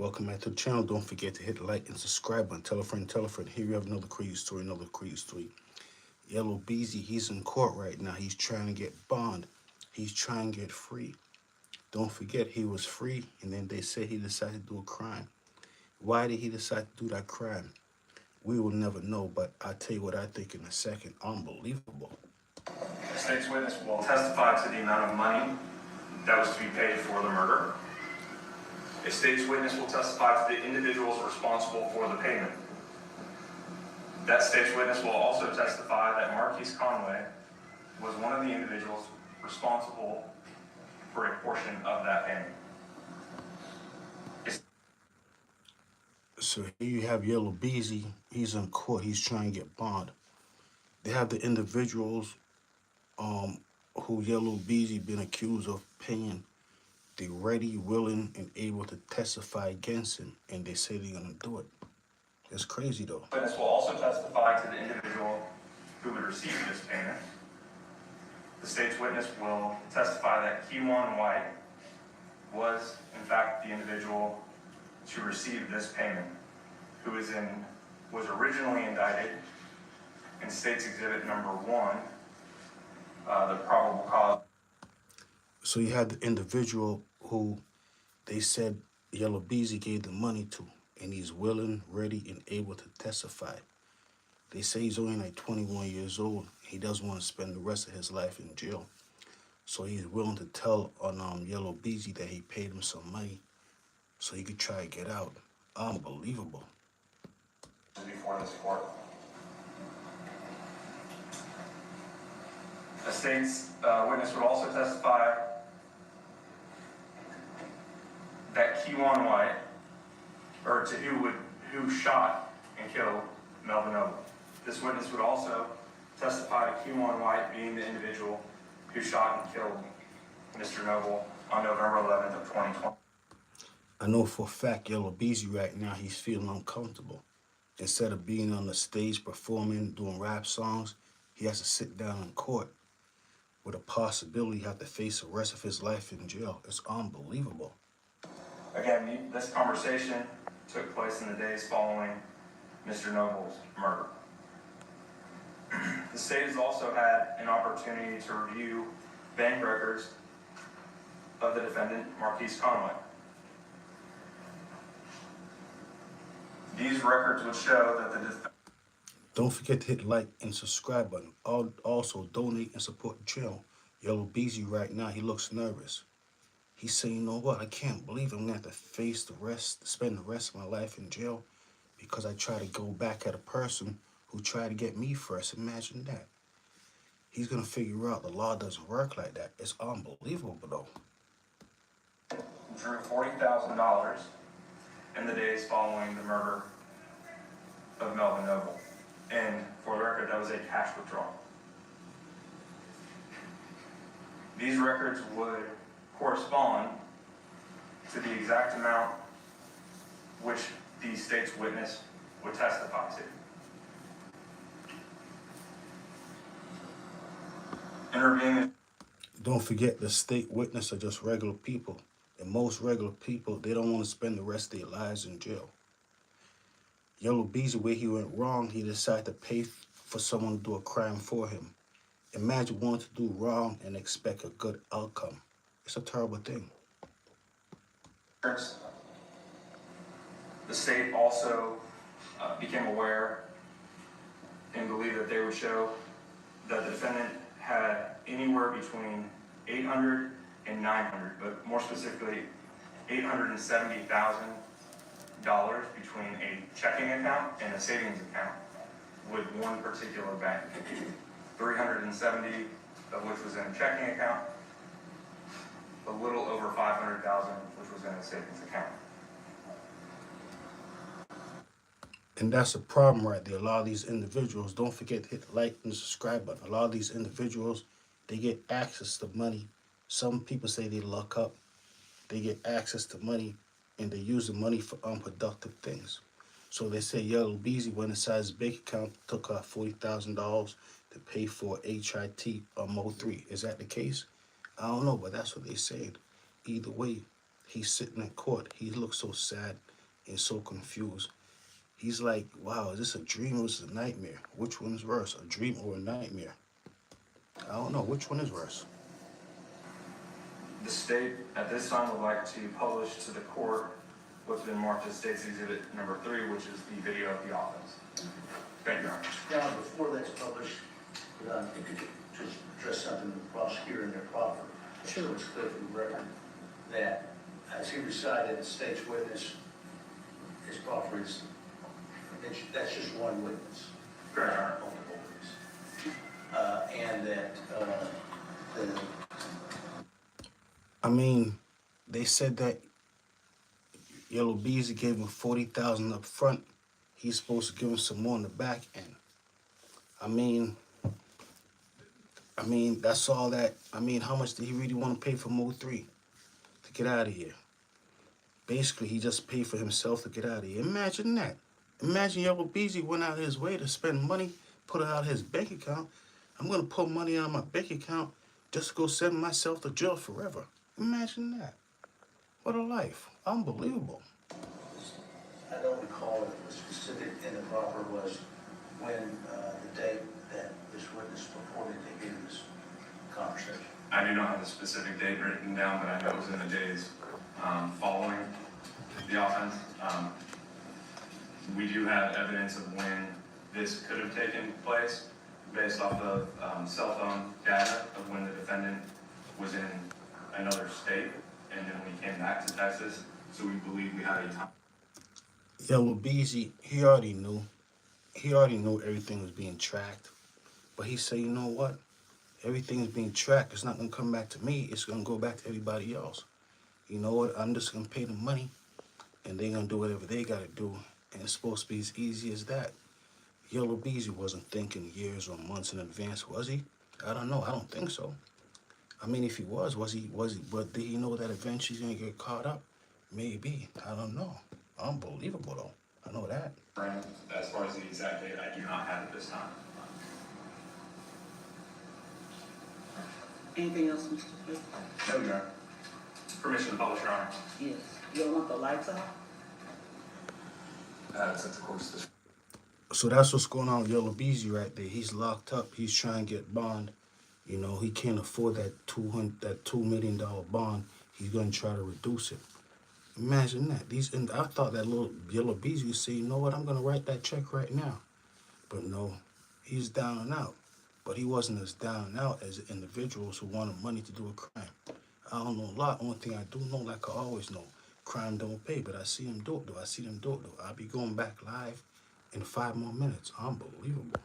Welcome back to the channel. Don't forget to hit the like and subscribe button. Tell a friend, tell a friend. Here we have another crazy story, another crazy story. Yellow Beezy, he's in court right now. He's trying to get bond. He's trying to get free. Don't forget he was free, and then they said he decided to do a crime. Why did he decide to do that crime? We will never know, but I'll tell you what I think in a second. Unbelievable. The state's witness will testify to the amount of money that was to be paid for the murder. A state's witness will testify to the individuals responsible for the payment. That state's witness will also testify that Marquise Conway was one of the individuals responsible for a portion of that payment. So here you have Yellow Beezy. He's in court. He's trying to get bond. They have the individuals who Yellow Beezy been accused of paying. They ready, willing, and able to testify against him, and they say they're gonna do it. It's crazy though. The witness will also testify to the individual who would receive this payment. The state's witness will testify that Kewan White was, in fact, the individual to receive this payment, who was originally indicted in State's Exhibit number 1, the probable cause. So you had the individual who they said Yellow Beezy gave the money to, and he's willing, ready, and able to testify. They say he's only like 21 years old. He doesn't want to spend the rest of his life in jail. So he's willing to tell on Yellow Beezy that he paid him some money so he could try to get out. Unbelievable. Before this court. The state's witness would also testify that Kewan White, or to who shot and killed Melvin Noble. This witness would also testify to Kewan White being the individual who shot and killed Mr. Noble on November 11th of 2020. I know for a fact Yellow Beezy right now, he's feeling uncomfortable. Instead of being on the stage performing, doing rap songs, he has to sit down in court with a possibility he have to face the rest of his life in jail. It's unbelievable. Again, this conversation took place in the days following Mr. Noble's murder. The state has also had an opportunity to review bank records of the defendant, Marquise Conway. These records would show that the defendant... Don't forget to hit the like and subscribe button. Also, donate and support the channel. Yellow Beezy right now, he looks nervous. He's saying, you know what, I can't believe I'm going to have to spend the rest of my life in jail because I try to go back at a person who tried to get me first. Imagine that. He's going to figure out the law doesn't work like that. It's unbelievable, though. Drew $40,000 in the days following the murder of Melvin Noble. And for the record, that was a cash withdrawal. These records would correspond to the exact amount which the state's witness would testify to. Intervening. Don't forget the state witness are just regular people. And most regular people, they don't want to spend the rest of their lives in jail. Yellow Beezy, where he went wrong, he decided to pay for someone to do a crime for him. Imagine wanting to do wrong and expect a good outcome. It's a terrible thing. The state also became aware and believed that they would show that the defendant had anywhere between $800 and $900, but more specifically, $870,000 between a checking account and a savings account with one particular bank. 370 of which was in a checking account, a little over 500,000 which was in a savings account. And that's a problem right there. A lot of these individuals, don't forget to hit the like and subscribe button. A lot of these individuals, they get access to money. Some people say they luck up. They get access to money and they use the money for unproductive things. So they say Yellow Beezy went inside his bank account, took out $40,000 to pay for HIT or Mo3. Is that the case? I don't know, but that's what they said. Either way, He's sitting in court. He looks so sad and so confused. He's like, wow, is this a dream or is this a nightmare? Which one's worse, a dream or a nightmare? I don't know. Which one is worse? The state at this time would like to publish to the court what's been marked as State's Exhibit number 3, which is the video of the offense. Thank you, Your Honor. Now, before that's published, if you could just address something to the prosecutor in their proffer. So it's clear from the record that as he recited, the state's witness, his proffer is, that's just one witness. Correct, Your Honor. Multiple witnesses. And that the I mean, they said that Yellow Beezy gave him 40,000 up front. He's supposed to give him some more in the back end. I mean, that's all that. I mean, how much did he really want to pay for Mo 3 to get out of here? Basically, he just paid for himself to get out of here. Imagine that. Imagine Yellow Beezy went out of his way to spend money, put it out of his bank account. I'm going to pull money out of my bank account just to go send myself to jail forever. Imagine that. What a life. Unbelievable. I don't recall if the specific in the proffer was when the date that this witness purported to hear this conversation. I do not have the specific date written down, but I know it was in the days following the offense. We do have evidence of when this could have taken place based off of cell phone data of when the defendant was in another state and then we came back to Texas. So we believe we had a time. Yellow Beezy, he already knew. He already knew everything was being tracked. But he said, you know what? Everything is being tracked. It's not going to come back to me. It's going to go back to everybody else. You know what? I'm just going to pay the money, and they're going to do whatever they got to do. And it's supposed to be as easy as that. Yellow Beezy wasn't thinking years or months in advance, was he? I don't know. I don't think so. I mean, if he was he, but did he know that eventually he's going to get caught up? Maybe. I don't know. Unbelievable, though. I know that. As far as the exact date, I do not have it this time. Anything else, Mr. President? No, Your Honor. Permission to publish, Your Honor. Yes. You don't want the lights off? It's at the court's. So that's what's going on with Yellow Beezy right there. He's locked up. He's trying to get bond. You know, he can't afford that $2 million bond. He's going to try to reduce it. Imagine that. And I thought that little Yellow Beezy would say, you know what, I'm going to write that check right now. But no, he's down and out. But he wasn't as down and out as individuals who wanted money to do a crime. I don't know a lot. Only thing I do know, like I always know, crime don't pay. But I see him do it, though. I'll be going back live in 5 more minutes. Unbelievable.